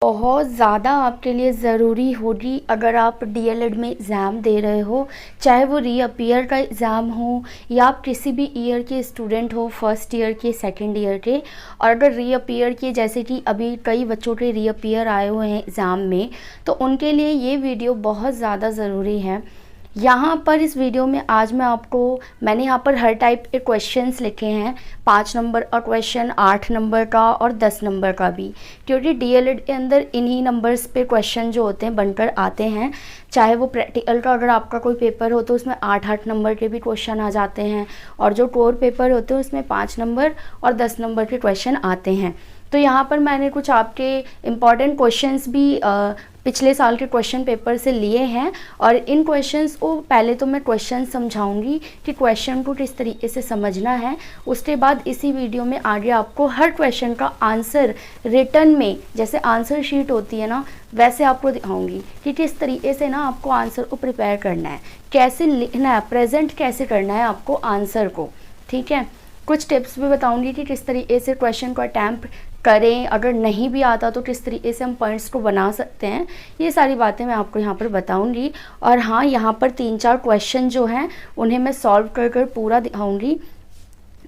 बहुत ज़्यादा आपके लिए ज़रूरी होगी अगर आप डीएलएड में एग्ज़ाम दे रहे हो, चाहे वो रीअपीयर का एग्ज़ाम हो या आप किसी भी ईयर के स्टूडेंट हो, फर्स्ट ईयर के, सेकंड ईयर के। और अगर रीअपीयर के, जैसे कि अभी कई बच्चों के रीअपीयर आए हुए हैं एग्ज़ाम में, तो उनके लिए ये वीडियो बहुत ज़्यादा ज़रूरी है। यहाँ पर इस वीडियो में आज मैंने यहाँ पर हर टाइप के क्वेश्चंस लिखे हैं, 5 नंबर का क्वेश्चन, 8 नंबर का और 10 नंबर का भी, क्योंकि डीएलएड के अंदर इन्हीं नंबर्स पे क्वेश्चन जो होते हैं बनकर आते हैं। चाहे वो प्रैक्टिकल का अगर आपका कोई पेपर हो तो उसमें 8-8 नंबर के भी क्वेश्चन आ जाते हैं, और जो कोर पेपर होते हैं उसमें 5 नंबर और 10 नंबर के क्वेश्चन आते हैं। तो यहाँ पर मैंने कुछ आपके इम्पॉर्टेंट क्वेश्चंस भी पिछले साल के क्वेश्चन पेपर से लिए हैं, और इन क्वेश्चंस को पहले तो मैं क्वेश्चन समझाऊंगी कि क्वेश्चन को किस तरीके से समझना है। उसके बाद इसी वीडियो में आगे आपको हर क्वेश्चन का आंसर रिटन में, जैसे आंसर शीट होती है ना, वैसे आपको दिखाऊंगी कि किस तरीके से ना आपको आंसर को प्रिपेयर करना है, कैसे लिखना है, प्रेजेंट कैसे करना है आपको आंसर को। ठीक है, कुछ टिप्स भी बताऊंगी कि किस तरीके से क्वेश्चन को अटैम्प्ट करें, अगर नहीं भी आता तो किस तरीके से हम पॉइंट्स को बना सकते हैं। ये सारी बातें मैं आपको यहाँ पर बताऊंगी। और हाँ, यहाँ पर 3-4 क्वेश्चन जो हैं उन्हें मैं सॉल्व कर पूरा दिखाऊंगी,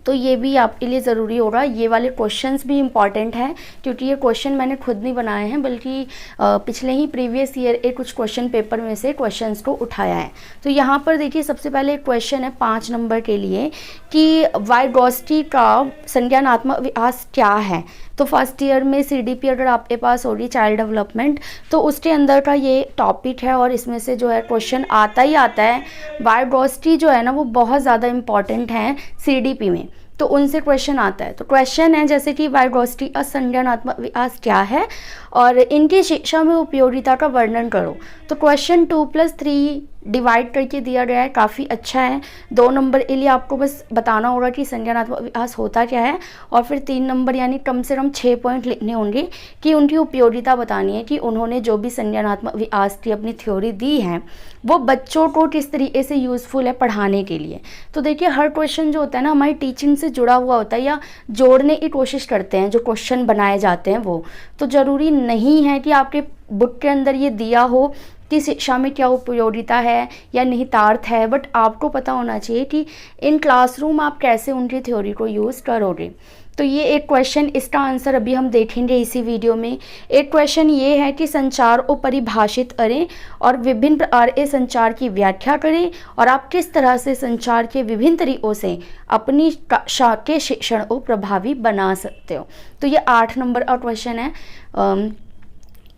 तो ये भी आपके लिए ज़रूरी होगा। ये वाले क्वेश्चंस भी इम्पॉर्टेंट हैं, क्योंकि ये क्वेश्चन मैंने खुद नहीं बनाए हैं, बल्कि पिछले ही प्रीवियस ईयर एक कुछ क्वेश्चन पेपर में से क्वेश्चंस को उठाया है। तो यहाँ पर देखिए, सबसे पहले एक क्वेश्चन है 5 नंबर के लिए कि वाइगोत्स्की का संज्ञानात्मक विकास क्या है। तो फर्स्ट ईयर में सीडीपी अगर आपके पास होगी, चाइल्ड डेवलपमेंट, तो उसके अंदर का ये टॉपिक है, और इसमें से जो है क्वेश्चन आता ही आता है। वाइगोत्स्की जो है ना, वो बहुत ज़्यादा इम्पॉर्टेंट है सीडीपी में, तो उनसे क्वेश्चन आता है। तो क्वेश्चन है जैसे कि वाइगोत्स्की का संज्ञानात्मक विकास क्या है और इनकी शिक्षा में उपयोगिता का वर्णन करो। तो क्वेश्चन 2+3 डिवाइड करके दिया गया है, काफ़ी अच्छा है। 2 नंबर के लिए आपको बस बताना होगा कि संज्ञानात्मक विकास होता क्या है, और फिर 3 नंबर यानी कम से कम 6 पॉइंट लिखने होंगे कि उनकी उपयोगिता बतानी है, कि उन्होंने जो भी संज्ञानात्मक विकास की अपनी थ्योरी दी है वो बच्चों को किस तरीके से यूज़फुल है पढ़ाने के लिए। तो देखिए, हर क्वेश्चन जो होता है ना, हमारी टीचिंग से जुड़ा हुआ होता है, या जोड़ने की कोशिश करते हैं जो क्वेश्चन बनाए जाते हैं वो। तो ज़रूरी नहीं है कि आपके बुक के अंदर ये दिया हो कि शिक्षा में क्या उपयोगिता है या निहितार्थ है, बट आपको पता होना चाहिए कि इन क्लासरूम आप कैसे उनकी थ्योरी को यूज़ करोगे। तो ये एक क्वेश्चन, इसका आंसर अभी हम देखेंगे इसी वीडियो में। एक क्वेश्चन ये है कि संचार को परिभाषित करें और विभिन्न प्रकार के संचार की व्याख्या करें, और आप किस तरह से संचार के विभिन्न तरीकों से अपनी कक्षा के शिक्षण को प्रभावी बना सकते हो। तो ये 8 नंबर का क्वेश्चन है।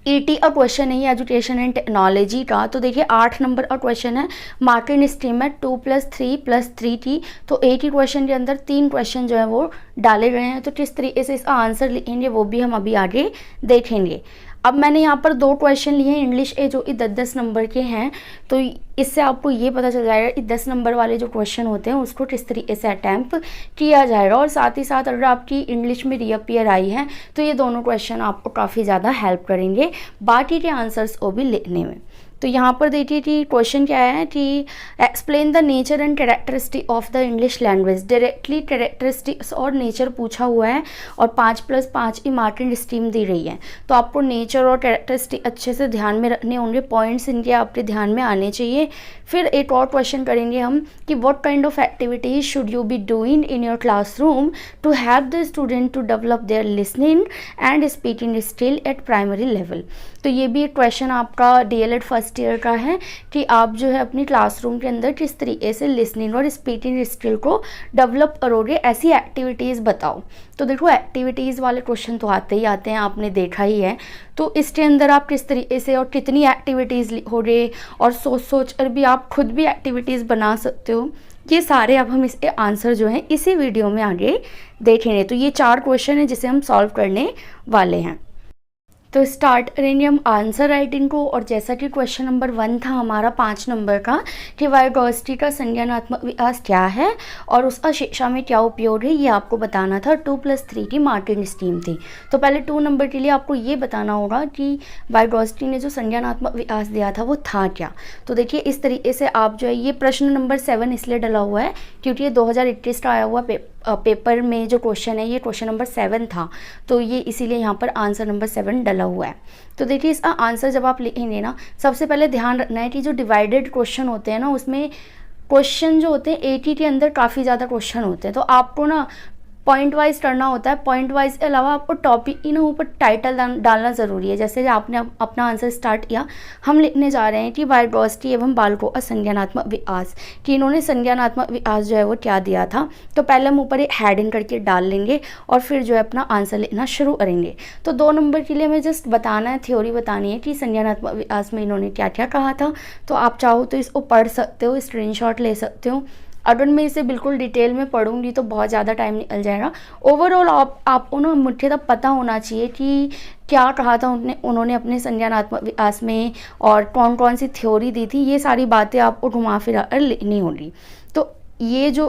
ईटी का क्वेश्चन है ये, एजुकेशन एंड टेक्नोलॉजी का। तो देखिए, 8 नंबर का क्वेश्चन है, मार्केट स्ट्रीम है 2+3+3 की। तो एक ही क्वेश्चन के अंदर 3 क्वेश्चन जो है वो डाले गए हैं, तो किस तरीके से इसका आंसर लिखेंगे वो भी हम अभी आगे देखेंगे। अब मैंने यहाँ पर 2 क्वेश्चन लिए हैं इंग्लिश के, जो कि 10-10 नंबर के हैं। तो इससे आपको ये पता चल जाएगा कि 10 नंबर वाले जो क्वेश्चन होते हैं उसको किस तरीके से अटैम्प्ट किया जाएगा। और साथ ही साथ अगर आपकी इंग्लिश में रीअपीयर आई है तो ये दोनों क्वेश्चन आपको काफ़ी ज़्यादा हेल्प करेंगे बाकी के आंसर्स को भी लिखने में। तो यहाँ पर देखिए कि क्वेश्चन क्या है कि explain the nature and characteristic of the English language. Directly characteristics और नेचर पूछा हुआ है, और 5+5 की मार्किंग स्कीम दी रही है। तो आपको नेचर और कैरेक्टरिस्टिक अच्छे से ध्यान में रखने होंगे, पॉइंट्स इनके आपके ध्यान में आने चाहिए। फिर एक और क्वेश्चन करेंगे हम कि what kind of activities should you be doing in your classroom to help the student to develop their listening and speaking skill at primary level. तो ये भी एक क्वेश्चन आपका डीएलएड फर्स्ट ईयर का है कि आप जो है अपनी क्लासरूम के अंदर किस तरीके से लिसनिंग और स्पीकिंग स्किल को डेवलप करोगे, ऐसी एक्टिविटीज़ बताओ। तो देखो, एक्टिविटीज़ वाले क्वेश्चन तो आते ही आते हैं, आपने देखा ही है। तो इसके अंदर आप किस तरीके से और कितनी एक्टिविटीज़ लिखोगे, और सोच कर भी आप खुद भी एक्टिविटीज़ बना सकते हो, ये सारे अब हम इसके आंसर जो हैं इसी वीडियो में आगे देखेंगे। तो ये 4 क्वेश्चन हैं जिसे हम सॉल्व करने वाले हैं। तो स्टार्ट करेंगे हम आंसर राइटिंग को। और जैसा कि क्वेश्चन नंबर 1 था हमारा 5 नंबर का कि वाइगोत्स्की का संज्ञानात्मक विकास क्या है और उसका शिक्षा में क्या उपयोग है, ये आपको बताना था। 2+3 की मार्किंग स्कीम थी। तो पहले 2 नंबर के लिए आपको ये बताना होगा कि वाइगोत्स्की ने जो संज्ञानात्मक विकास दिया था वो था क्या। तो देखिए, इस तरीके से आप जो है, ये प्रश्न नंबर 7 इसलिए डला हुआ है क्योंकि ये 2021 का आया हुआ पेपर में जो क्वेश्चन है ये क्वेश्चन नंबर 7 था, तो ये इसीलिए यहाँ पर आंसर नंबर 7 डला हुआ है। तो देखिए इसका आंसर जब आप लिखेंगे ना, सबसे पहले ध्यान रखना है कि जो डिवाइडेड क्वेश्चन होते हैं ना, उसमें क्वेश्चन जो होते हैं 80 के अंदर काफ़ी ज़्यादा क्वेश्चन होते हैं, तो आपको ना पॉइंट वाइज करना होता है। पॉइंट वाइज के अलावा आपको टॉपिक इन ऊपर टाइटल डालना ज़रूरी है। जैसे आपने अपना आंसर स्टार्ट किया, हम लिखने जा रहे हैं कि वाइगॉस्की एवं बाल्को संज्ञानात्मक विकास, कि इन्होंने संज्ञानात्मक विकास जो है वो क्या दिया था। तो पहले हम ऊपर एक हेडिंग करके डाल लेंगे और फिर जो है अपना आंसर लिखना शुरू करेंगे। तो 2 नंबर के लिए हमें जस्ट बताना है, थ्योरी बतानी है कि संज्ञानात्मक विकास में इन्होंने क्या क्या कहा था। तो आप चाहो तो इसको पढ़ सकते हो, स्क्रीनशॉट ले सकते हो। अगर मैं इसे बिल्कुल डिटेल में पढ़ूंगी तो बहुत ज़्यादा टाइम निकल जाएगा। ओवरऑल आपको ना मुझे तब पता होना चाहिए कि क्या कहा था उन्होंने अपने संज्ञानात्मक विकास में और कौन कौन सी थ्योरी दी थी। ये सारी बातें आपको घुमा फिरा कर लिखनी होगी। तो ये जो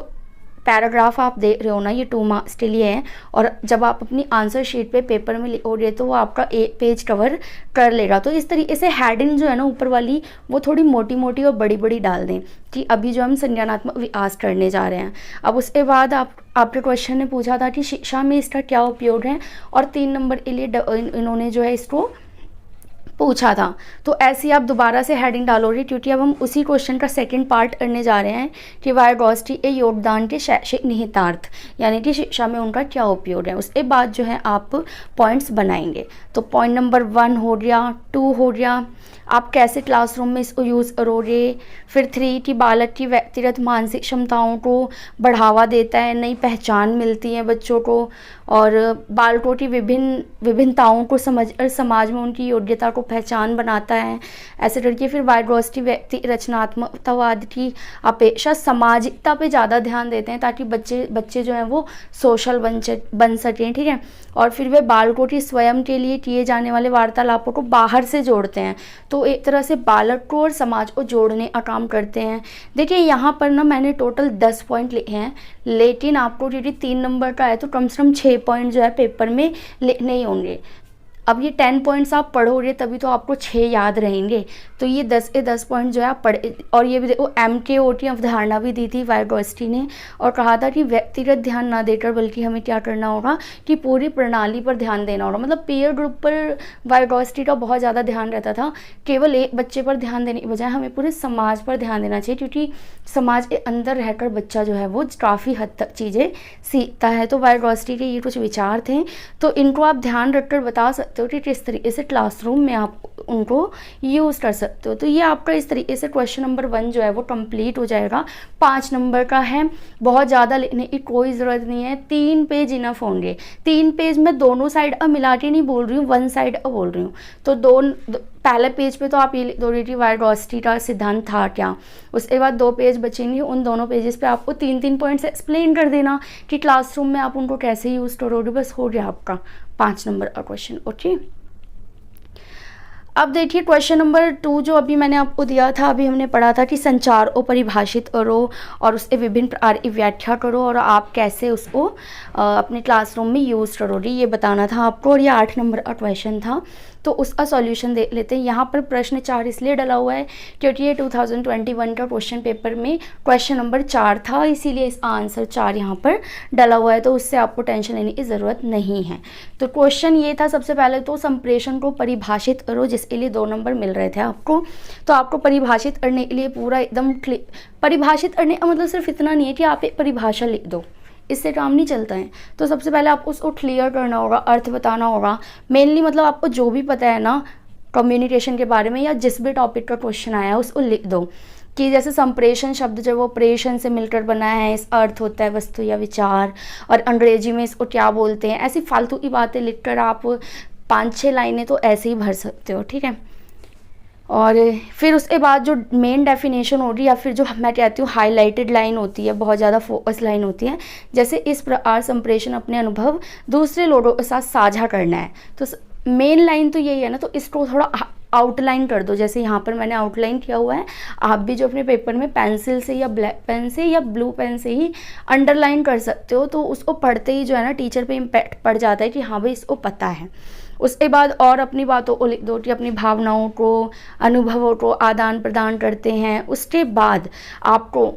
पैराग्राफ आप देख रहे हो ना, ये 2 मार्क्स के लिए है, और जब आप अपनी आंसर शीट पे पेपर में लिखोगे तो वो आपका 1 पेज कवर कर लेगा। तो इस तरीके से हेडिंग जो है ना ऊपर वाली, वो थोड़ी मोटी मोटी और बड़ी बड़ी डाल दें कि अभी जो हम संज्ञानात्मक विकास करने जा रहे हैं। अब उसके बाद आपके क्वेश्चन ने पूछा था कि शिक्षा में इसका क्या उपयोग है, और 3 नंबर के लिए इन्होंने जो है इसको पूछा था। तो ऐसे ही आप दोबारा से हेडिंग डालोगे, क्योंकि अब हम उसी क्वेश्चन का सेकंड पार्ट करने जा रहे हैं कि वाइगॉस्की के योगदान के शैक्षिक निहितार्थ, यानी कि शिक्षा में उनका क्या उपयोग है। उसके बाद जो है आप पॉइंट्स बनाएंगे। तो पॉइंट नंबर 1 हो गया, 2 हो गया, आप कैसे क्लासरूम में इसको यूज़ करोगे। फिर 3 कि बालक की व्यक्तिगत मानसिक क्षमताओं को बढ़ावा देता है, नई पहचान मिलती है बच्चों को, और बालकों की विभिन्नताओं को समझकर समाज में उनकी योग्यता को पहचान बनाता है। ऐसे करके फिर वाइगॉस्की व्यक्ति रचनात्मकतावाद की अपेक्षा सामाजिकता पे ज़्यादा ध्यान देते हैं, ताकि बच्चे जो हैं वो सोशल बन सकें, ठीक है। और फिर वे बालकों की स्वयं के लिए किए जाने वाले वार्तालापों को बाहर से जोड़ते हैं, तो एक तरह से बालक को और समाज को जोड़ने का काम करते हैं। देखिए यहाँ पर ना मैंने टोटल 10 पॉइंट लिखे हैं, लेकिन आपको क्योंकि 3 नंबर का है तो कम से कम 6 पॉइंट जो है पेपर में लिखने ही होंगे। अब ये 10 पॉइंट्स आप पढ़ोगे तभी तो आपको 6 याद रहेंगे। तो ये 10 के 10 पॉइंट जो है आप पढ़े। और ये भी देखो MKOT अवधारणा भी दी थी वाइगॉस्की ने, और कहा था कि व्यक्तिगत ध्यान ना देकर बल्कि हमें क्या करना होगा कि पूरी प्रणाली पर ध्यान देना होगा। मतलब पीयर ग्रुप पर वाइगॉस्की का बहुत ज़्यादा ध्यान रहता था, केवल एक बच्चे पर ध्यान देने के बजाय हमें पूरे समाज पर ध्यान देना चाहिए, क्योंकि समाज के अंदर रहकर बच्चा जो है वो काफ़ी हद तक चीज़ें सीखता है। तो वाइगॉस्की के ये कुछ विचार थे, तो इनको आप ध्यान रखकर बता सकते हो कि किस तरीके से क्लासरूम में आप उनको यूज़ कर सकते हो। तो ये आपका इस तरीके से क्वेश्चन नंबर 1 जो है वो कंप्लीट हो जाएगा। 5 नंबर का है, बहुत ज़्यादा लिखने की कोई ज़रूरत नहीं है, 3 पेज इनफ होंगे। 3 पेज में दोनों साइड अब मिला के नहीं बोल रही हूँ, 1 साइड अब बोल रही हूँ। तो पहले पेज पे तो आप ये लिख दोगे कि वाइगॉस्की का सिद्धांत था क्या। उसके बाद 2 पेज बचेंगे, उन दोनों पेजेस पे आपको 3-3 पॉइंट्स एक्सप्लेन कर देना कि क्लासरूम में आप उनको कैसे यूज़ करोगे। बस हो गया आपका 5 नंबर का क्वेश्चन। ओके, अब देखिए क्वेश्चन नंबर 2 जो अभी मैंने आपको दिया था, अभी हमने पढ़ा था कि संचार को परिभाषित करो और उसके विभिन्न प्रकार की व्याख्या करो और आप कैसे उसको अपने क्लासरूम में यूज़ करोगे, ये बताना था आपको। और ये 8 नंबर का क्वेश्चन था, तो उसका सॉल्यूशन देख लेते हैं। यहाँ पर प्रश्न 4 इसलिए डला हुआ है क्योंकि ये 2021 का क्वेश्चन पेपर में क्वेश्चन नंबर 4 था, इसीलिए इसका आंसर 4 यहाँ पर डला हुआ है। तो उससे आपको टेंशन लेने की ज़रूरत नहीं है। तो क्वेश्चन ये था, सबसे पहले तो संप्रेषण को परिभाषित करो, जिसके लिए 2 नंबर मिल रहे थे आपको। तो आपको परिभाषित करने के लिए पूरा एकदम परिभाषित करने का मतलब सिर्फ इतना नहीं है कि आप एक परिभाषा लिख दो, इससे काम नहीं चलता है। तो सबसे पहले आपको उसको क्लियर करना होगा, अर्थ बताना होगा। मेनली मतलब आपको जो भी पता है ना कम्युनिकेशन के बारे में या जिस भी टॉपिक का क्वेश्चन आया है उसको लिख दो। कि जैसे संप्रेषण शब्द जो वो प्रेषण से मिलकर बना है, इस अर्थ होता है वस्तु या विचार, और अंग्रेजी में इसको क्या बोलते हैं। ऐसी फालतू की बातें लिखकर आप 5-6 लाइनें तो ऐसे ही भर सकते हो, ठीक है। और फिर उसके बाद जो मेन डेफिनेशन होगी या फिर जो मैं कहती हूँ हाईलाइटेड लाइन होती है, बहुत ज़्यादा फोकस लाइन होती है, जैसे इस प्रकार संप्रेषण अपने अनुभव दूसरे लोगों के साथ साझा करना है। तो मेन लाइन तो यही है ना, तो इसको थोड़ा आउटलाइन कर दो। जैसे यहाँ पर मैंने आउटलाइन किया हुआ है, आप भी जो अपने पेपर में पेंसिल से या ब्लैक पेन से या ब्लू पेन से ही अंडरलाइन कर सकते हो। तो उसको पढ़ते ही जो है ना टीचर पे इम्पैक्ट पड़ जाता है कि हाँ भाई इसको पता है। उसके बाद और अपनी बातों को लिख दो कि अपनी भावनाओं को, अनुभवों को आदान प्रदान करते हैं। उसके बाद आपको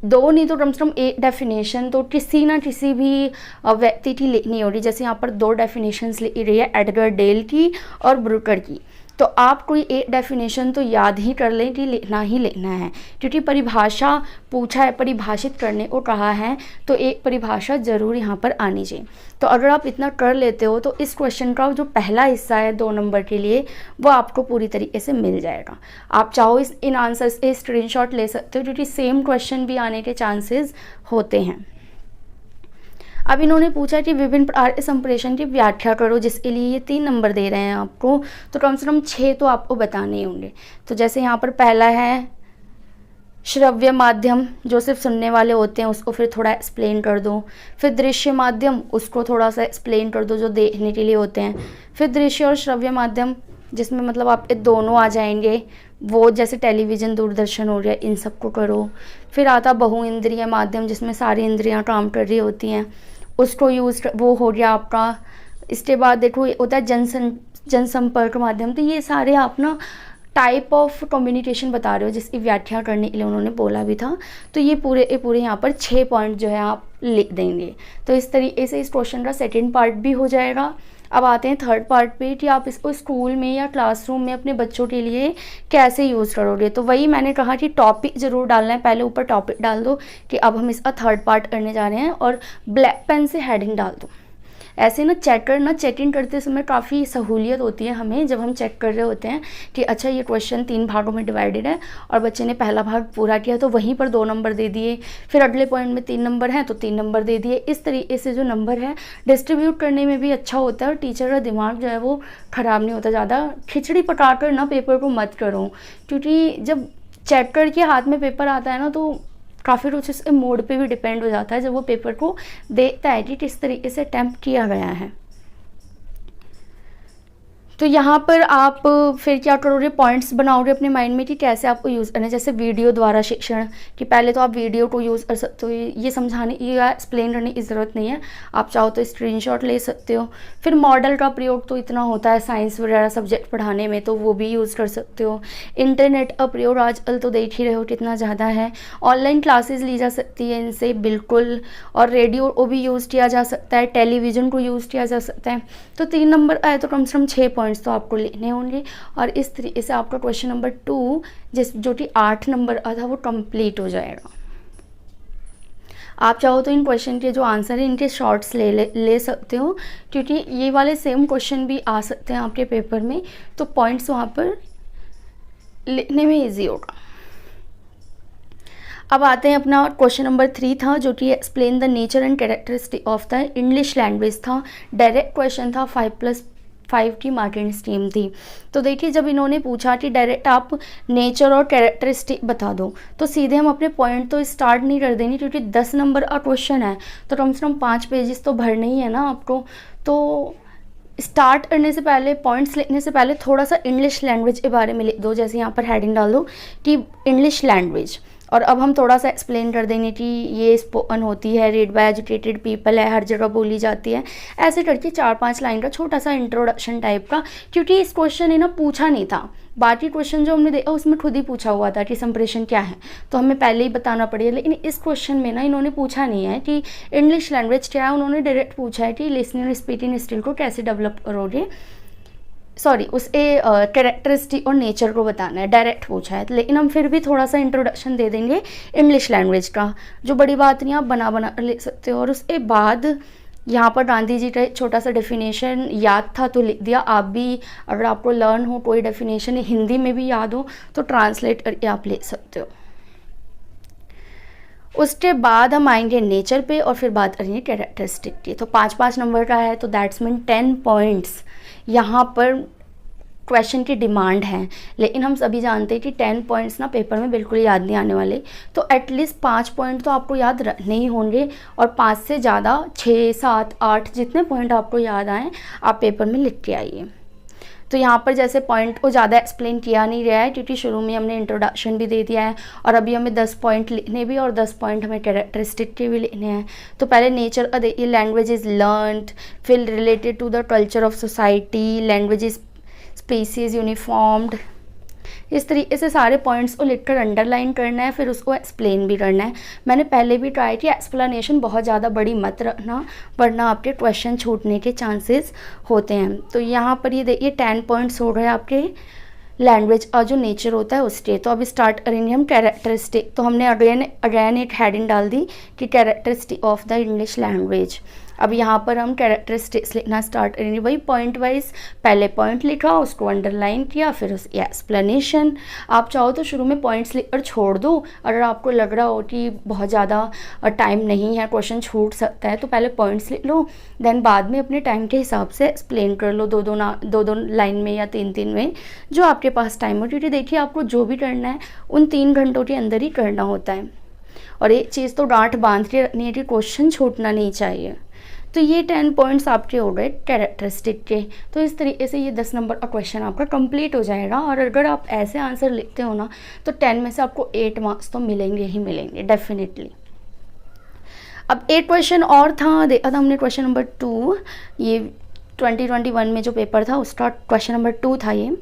दो नहीं तो कम से कम एक डेफिनेशन तो किसी ना किसी भी व्यक्ति की लिखनी हो रही। जैसे यहाँ पर दो डेफिनेशंस लिख रही है, एडगर डेल की और ब्रूकर की। तो आप कोई एक डेफिनेशन तो याद ही कर लें कि लिखना ही लिखना है, क्योंकि परिभाषा पूछा है, परिभाषित करने को कहा है, तो एक परिभाषा ज़रूर यहाँ पर आनी चाहिए। तो अगर आप इतना कर लेते हो तो इस क्वेश्चन का जो पहला हिस्सा है 2 नंबर के लिए वो आपको पूरी तरीके से मिल जाएगा। आप चाहो इन आंसर्स से स्क्रीनशॉट ले सकते हो, क्योंकि सेम क्वेश्चन भी आने के चांसेस होते हैं। अब इन्होंने पूछा कि विभिन्न प्रकार के संप्रेषण की व्याख्या करो, जिसके लिए ये 3 नंबर दे रहे हैं आपको, तो कम से कम 6 तो आपको बताने ही होंगे। तो जैसे यहाँ पर पहला है श्रव्य माध्यम, जो सिर्फ सुनने वाले होते हैं, उसको फिर थोड़ा एक्सप्लेन कर दो। फिर दृश्य माध्यम, उसको थोड़ा सा एक्सप्लेन कर दो, जो देखने के लिए होते हैं। फिर दृश्य और श्रव्य माध्यम, जिसमें मतलब आपके दोनों आ जाएंगे, वो जैसे टेलीविज़न, दूरदर्शन हो गया, इन सबको करो। फिर आता बहु इंद्रिय माध्यम, जिसमें सारी इंद्रियां काम कर रही होती हैं, उसको वो हो गया आपका। इसके बाद देखो ये होता है जनसंपर्क माध्यम। तो ये सारे आप ना टाइप ऑफ कम्युनिकेशन बता रहे हो, जिसकी व्याख्या करने के लिए उन्होंने बोला भी था। तो ये पूरे यहाँ पर 6 पॉइंट जो है आप लिख देंगे। तो इस तरीके से इस क्वेश्चन का सेकेंड पार्ट भी हो जाएगा। अब आते हैं थर्ड पार्ट पे कि आप इसको स्कूल में या क्लासरूम में अपने बच्चों के लिए कैसे यूज़ करोगे। तो वही मैंने कहा कि टॉपिक ज़रूर डालना है, पहले ऊपर टॉपिक डाल दो कि अब हम इसका थर्ड पार्ट करने जा रहे हैं, और ब्लैक पेन से हेडिंग डाल दो। ऐसे ना चेकिंग करते समय काफ़ी सहूलियत होती है हमें, जब हम चेक कर रहे होते हैं कि अच्छा ये क्वेश्चन 3 भागों में डिवाइडेड है और बच्चे ने पहला भाग पूरा किया तो वहीं पर 2 नंबर दे दिए, फिर अगले पॉइंट में 3 नंबर हैं तो 3 नंबर दे दिए। इस तरीके से जो नंबर है डिस्ट्रीब्यूट करने में भी अच्छा होता है, और टीचर का दिमाग जो है वो ख़राब नहीं होता। ज़्यादा खिचड़ी पका कर ना पेपर को मत करो, क्योंकि जब चेक करके हाथ में पेपर आता है ना तो काफ़ी कुछ इसके मोड पे भी डिपेंड हो जाता है, जब वो पेपर को देखता है कि किस तरीके से अटेम्प्ट किया गया है। तो यहाँ पर आप फिर क्या करोगे, पॉइंट्स बनाओगे अपने माइंड में कि कैसे आपको यूज़ करना है। जैसे वीडियो द्वारा शिक्षण, कि पहले तो आप वीडियो को यूज़ कर सकते हो, ये समझाने या एक्सप्लेन करने की ज़रूरत नहीं है, आप चाहो तो स्क्रीनशॉट ले सकते हो। फिर मॉडल का प्रयोग तो इतना होता है साइंस वगैरह सब्जेक्ट पढ़ाने में, तो वो भी यूज़ कर सकते हो। इंटरनेट का प्रयोग आजकल तो देख ही रहे हो कितना ज़्यादा है, ऑनलाइन क्लासेस ली जा सकती है इनसे बिल्कुल, और रेडियो को भी यूज़ किया जा सकता है, टेलीविज़न को यूज़ किया जा सकता है। तो 3 नंबर आए तो कम से कम 6 पॉइंट्स तो आपको लेने होंगे, और इस तरीके से आपका क्वेश्चन नंबर 2 जो कि 8 नंबर का था वो कंप्लीट हो जाएगा। आप चाहो तो इन क्वेश्चन के जो आंसर है इनके शॉर्ट्स ले सकते हो, क्योंकि ये वाले सेम क्वेश्चन भी आ सकते हैं आपके पेपर में, तो पॉइंट्स वहाँ पर लिखने में ईजी होगा। अब आते हैं अपना क्वेश्चन नंबर 3 था, जो कि explain the nature and characteristic of the English language था। डायरेक्ट क्वेश्चन था, 5+5 की मार्किंग स्कीम थी। तो देखिए जब इन्होंने पूछा कि डायरेक्ट आप नेचर और कैरेक्टरिस्टिक बता दो, तो सीधे हम अपने पॉइंट तो स्टार्ट नहीं कर देंगे, क्योंकि 10 नंबर का क्वेश्चन है तो कम से कम 5 पेजेस तो भरने ही है ना आपको। तो स्टार्ट करने से पहले, पॉइंट्स लिखने से पहले थोड़ा सा इंग्लिश लैंग्वेज के बारे में लिख दो। जैसे यहाँ पर हेडिंग डाल दो कि इंग्लिश लैंग्वेज, और अब हम थोड़ा सा एक्सप्लेन कर देंगे कि ये स्पोकन होती है, रीड बाय एजुकेटेड पीपल है, हर जगह बोली जाती है। ऐसे करके 4-5 लाइन का छोटा सा इंट्रोडक्शन टाइप का, क्योंकि इस क्वेश्चन ने ना पूछा नहीं था, बाकी क्वेश्चन जो हमने देखा उसमें खुद ही पूछा हुआ था कि संप्रेषण क्या है, तो हमें पहले ही बताना पड़ेगा। लेकिन इस क्वेश्चन में ना इन्होंने पूछा नहीं है कि इंग्लिश लैंग्वेज क्या है, उन्होंने डायरेक्ट पूछा है कि लिसनिंग और स्पीकिंग स्किल को कैसे डेवलप करोगे, सॉरी उसके कैरेक्टरिस्टिक और नेचर को बताना है, डायरेक्ट पूछा है। लेकिन हम फिर भी थोड़ा सा इंट्रोडक्शन दे देंगे इंग्लिश लैंग्वेज का, जो बड़ी बात नहीं, आप बना ले सकते हो। और उसके बाद यहाँ पर गांधी जी का छोटा सा डेफिनेशन याद था तो लिख दिया। आप भी अगर आपको लर्न हो कोई डेफिनेशन हिंदी में भी याद हो तो ट्रांसलेट करके आप ले सकते हो। उसके बाद हम आएंगे नेचर पे और फिर बात करेंगे कैरेक्टरिस्टिक की। तो 5-5 नंबर का है, तो दैट्स मीन 10 पॉइंट्स यहाँ पर क्वेश्चन की डिमांड है। लेकिन हम सभी जानते हैं कि 10 पॉइंट्स ना पेपर में बिल्कुल याद नहीं आने वाले, तो एटलीस्ट 5 पॉइंट तो आपको याद रखने ही होंगे, और 5 से ज़्यादा 6, 7, 8 जितने पॉइंट आपको याद आएँ आप पेपर में लिख के आइए। तो यहाँ पर जैसे पॉइंट को ज़्यादा एक्सप्लेन किया नहीं गया है, क्योंकि शुरू में हमने इंट्रोडक्शन भी दे दिया है, और अभी हमें 10 पॉइंट लिखने भी और 10 पॉइंट हमें कैरेक्टरिस्टिक के भी लिखने हैं। तो पहले नेचर का देखिए, लैंग्वेज इज़ लर्नड, फिर related to the culture of society, language is species uniformed, इस तरीके से सारे पॉइंट्स को लिखकर अंडरलाइन करना है, फिर उसको एक्सप्लेन भी करना है। मैंने पहले भी ट्राई किया, एक्सप्लेनेशन बहुत ज़्यादा बड़ी मत रखना वरना आपके क्वेश्चन छूटने के चांसेस होते हैं। तो यहाँ पर ये देखिए 10 पॉइंट्स हो गए आपके लैंग्वेज और जो नेचर होता है उसके। तो अब स्टार्ट करेंगे हम कैरेक्टरिस्टिक। तो हमने अगेन एक हेडिंग डाल दी कि characteristic of the English language. अब यहाँ पर हम कैरेक्टरिस्टिक्स लिखना स्टार्ट करेंगे, वही पॉइंट वाइज पहले पॉइंट लिखा, उसको अंडरलाइन किया, फिर उसकी एक्सप्लेनेशन। आप चाहो तो शुरू में पॉइंट्स लिखकर छोड़ दो, अगर आपको लग रहा हो कि बहुत ज़्यादा टाइम नहीं है, क्वेश्चन छूट सकता है, तो पहले पॉइंट्स लिख लो, देन बाद में अपने टाइम के हिसाब से एक्सप्लेन कर लो, दो लाइन में या तीन में, जो आपके पास टाइम हो। क्योंकि देखिए आपको जो भी करना है उन 3 घंटों के अंदर ही करना होता है। और एक चीज़ तो गांठ बांध के रखनी है कि क्वेश्चन छूटना नहीं चाहिए। तो ये 10 पॉइंट्स आपके हो गए कैरेक्टरिस्टिक के। तो इस तरीके से ये 10 नंबर का क्वेश्चन आपका कंप्लीट हो जाएगा। और अगर आप ऐसे आंसर लिखते हो ना तो 10 में से आपको 8 मार्क्स तो मिलेंगे ही मिलेंगे डेफिनेटली। अब एक क्वेश्चन और था, देखा था हमने क्वेश्चन नंबर 2, ये 2021 में जो पेपर था उसका क्वेश्चन नंबर 2 था ये।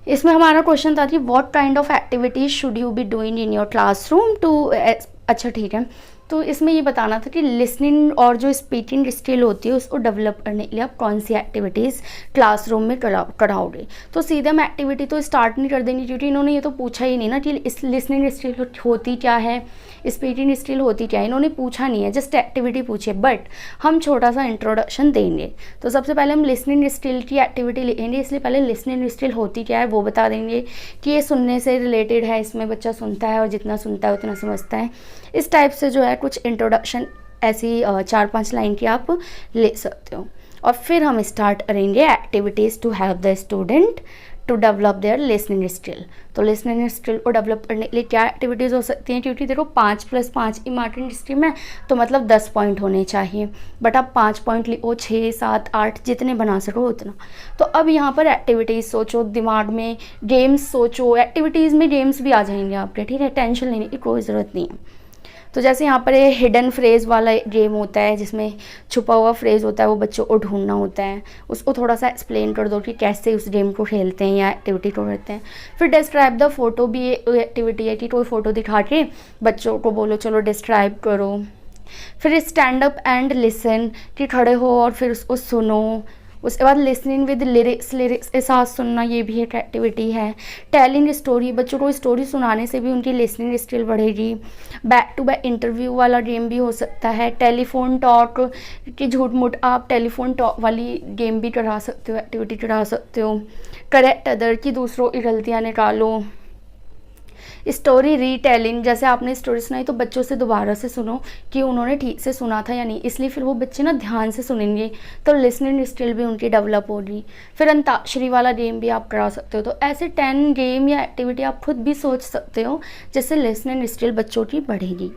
इसमें हमारा क्वेश्चन था कि what kind of activities should you be doing in your classroom to, अच्छा ठीक है। तो इसमें ये बताना था कि लिसनिंग और जो स्पीकिंग स्किल होती है उसको डेवलप करने के लिए आप कौन सी एक्टिविटीज़ क्लासरूम में कराओगे। तो सीधे हम एक्टिविटी तो स्टार्ट नहीं कर देंगे, क्योंकि इन्होंने ये तो पूछा ही नहीं ना कि लिसनिंग स्किल होती क्या है, स्पीकिंग स्किल होती क्या है, इन्होंने पूछा नहीं है, जस्ट एक्टिविटी पूछी है। बट हम छोटा सा इंट्रोडक्शन देंगे। तो सबसे पहले हम लिसनिंग स्किल की एक्टिविटी लेंगे, इसलिए पहले लिसनिंग स्किल होती क्या है वो बता देंगे कि ये सुनने से रिलेटेड है, इसमें बच्चा सुनता है और जितना सुनता है उतना समझता है। इस टाइप से जो है कुछ इंट्रोडक्शन ऐसी 4-5 लाइन की आप ले सकते हो। और फिर हम स्टार्ट करेंगे activities to help the student to develop their listening skill. तो लिसनिंग स्किल को डेवलप करने के लिए क्या एक्टिविटीज़ हो सकती हैं, क्योंकि देखो 5 + 5 इम्पॉर्टेंट स्ट्रीम है तो मतलब 10 पॉइंट होने चाहिए, बट आप 5 पॉइंट लिखो, 6, 7, 8 जितने बना सको उतना। तो अब यहाँ पर एक्टिविटीज़ सोचो, दिमाग में गेम्स सोचो, एक्टिविटीज़ में गेम्स भी आ जाएंगे आपके, ठीक है, टेंशन लेने की कोई ज़रूरत नहीं है। तो जैसे यहाँ पर ये हिडन फ्रेज़ वाला गेम होता है जिसमें छुपा हुआ फ्रेज़ होता है, वो बच्चों को ढूंढना होता है, उसको थोड़ा सा एक्सप्लेन कर दो कि कैसे उस गेम को खेलते हैं या एक्टिविटी को करते हैं। फिर डिस्क्राइब द फोटो भी एक्टिविटी है कि कोई फ़ोटो दिखा के बच्चों को बोलो चलो डिस्क्राइब करो। फिर स्टैंड अप एंड लिसन कि खड़े हो और फिर उसको सुनो। उसके बाद लिसनिंग विद लिरिक्स के साथ सुनना, ये भी एक एक्टिविटी है। टेलिंग स्टोरी, बच्चों को स्टोरी सुनाने से भी उनकी लिसनिंग स्किल बढ़ेगी। बैक टू बैक इंटरव्यू वाला गेम भी हो सकता है। टेलीफोन टॉक कि झूठ मूठ आप टेलीफोन टॉक वाली गेम भी करा सकते हो, एक्टिविटी करा सकते हो। करेक्ट अदर कि दूसरों की गलतियाँ निकालो। स्टोरी रीटेलिंग, जैसे आपने स्टोरी सुनाई तो बच्चों से दोबारा से सुनो कि उन्होंने ठीक से सुना था या नहीं, इसलिए फिर वो बच्चे ना ध्यान से सुनेंगे तो लिसनिंग स्किल भी उनकी डेवलप होगी। फिर अंताक्षरी वाला गेम भी आप करा सकते हो। तो ऐसे 10 गेम या एक्टिविटी आप खुद भी सोच सकते हो जिससे लिसनिंग स्किल बच्चों की बढ़ेगी।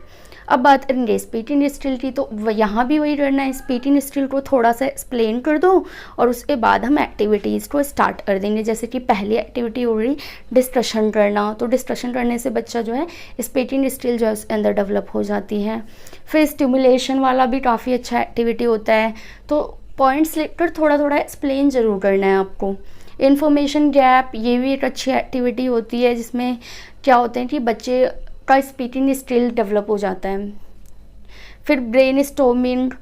अब बात करेंगे स्पीकिंग स्किल की, तो यहाँ भी वही करना है, स्पीकिंग स्किल को थोड़ा सा एक्सप्लेन कर दो और उसके बाद हम एक्टिविटीज़ को स्टार्ट कर देंगे। जैसे कि पहली एक्टिविटी हो रही डिस्कशन करना, तो डिस्कशन करने से बच्चा जो है स्पीकिंग स्किल जो है उसके अंदर डेवलप हो जाती है। फिर स्टिमुलेशन वाला भी काफ़ी अच्छा एक्टिविटी होता है। तो पॉइंट्स लेकर थोड़ा थोड़ा एक्सप्लेन ज़रूर करना है आपको। इन्फॉर्मेशन गैप, ये भी एक अच्छी एक्टिविटी होती है जिसमें क्या होते हैं कि बच्चे का स्पीकिंग स्किल डेवलप हो जाता है। फिर ब्रेन स्टॉर्मिंग,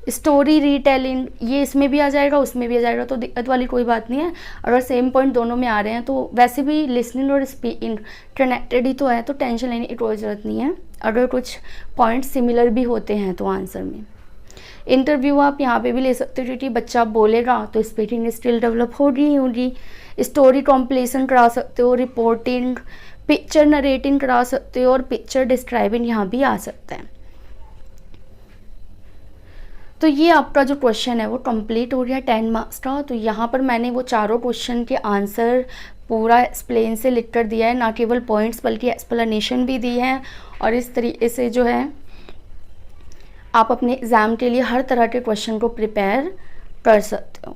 स्टोरी रीटेलिंग, ये इसमें भी आ जाएगा उसमें भी आ जाएगा, तो दिक्कत वाली कोई बात नहीं है। अगर सेम पॉइंट दोनों में आ रहे हैं तो वैसे भी लिसनिंग और स्पीकिंग कनेक्टेड ही तो है, तो टेंशन लेने की कोई ज़रूरत नहीं है अगर कुछ पॉइंट सिमिलर भी होते हैं तो आंसर में। इंटरव्यू आप यहाँ पे भी ले सकते हो क्योंकि बच्चा बोलेगा तो स्पीकिंग स्किल डेवलप होगी। स्टोरी कॉम्प्लीसन करा सकते हो, रिपोर्टिंग, पिक्चर नरेटिंग करा सकते हो और पिक्चर डिस्क्राइबिंग यहाँ भी आ सकता है। तो ये आपका जो क्वेश्चन है वो कंप्लीट हो गया 10 मार्क्स का। तो यहाँ पर मैंने वो चारों क्वेश्चन के आंसर पूरा एक्सप्लेन से लिख कर दिया है, ना केवल पॉइंट्स बल्कि एक्सप्लेनेशन भी दी है। और इस तरीके से जो है आप अपने एग्ज़ाम के लिए हर तरह के क्वेश्चन को प्रिपेयर कर सकते हो।